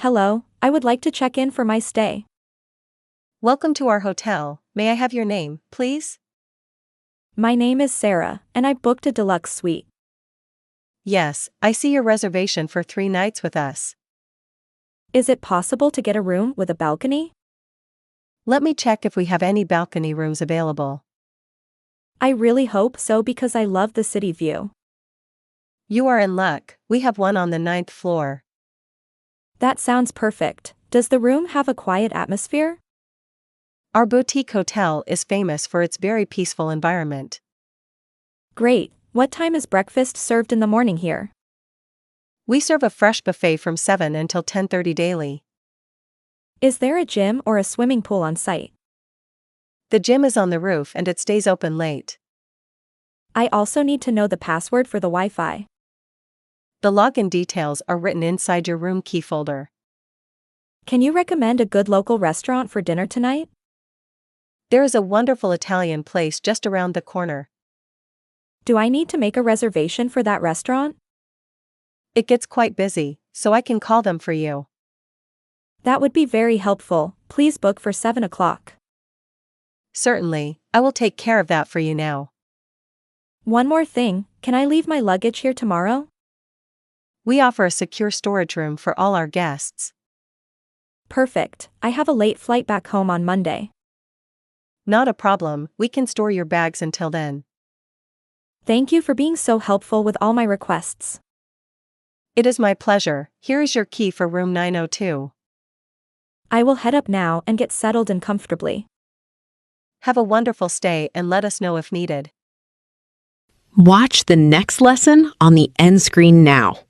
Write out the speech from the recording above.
Hello, I would like to check in for my stay. Welcome to our hotel. May I have your name, please? My name is Sarah, and I booked a deluxe suite. Yes, I see your reservation for 3 nights with us. Is it possible to get a room with a balcony? Let me check if we have any balcony rooms available. I really hope so because I love the city view. You are in luck, we have one on the 9th floor. That sounds perfect. Does the room have a quiet atmosphere? Our boutique hotel is famous for its very peaceful environment. Great. What time is breakfast served in the morning here? We serve a fresh buffet from 7 until 10:30 daily. Is there a gym or a swimming pool on site? The gym is on the roof and it stays open late. I also need to know the password for the Wi-Fi. The login details are written inside your room key folder. Can you recommend a good local restaurant for dinner tonight? There is a wonderful Italian place just around the corner. Do I need to make a reservation for that restaurant? It gets quite busy, so I can call them for you. That would be very helpful. Please book for 7 o'clock. Certainly, I will take care of that for you now. One more thing, can I leave my luggage here tomorrow? We offer a secure storage room for all our guests. Perfect. I have a late flight back home on Monday. Not a problem, we can store your bags until then. Thank you for being so helpful with all my requests. It is my pleasure. Here is your key for room 902. I will head up now and get settled in comfortably. Have a wonderful stay and let us know if needed. Watch the next lesson on the end screen now.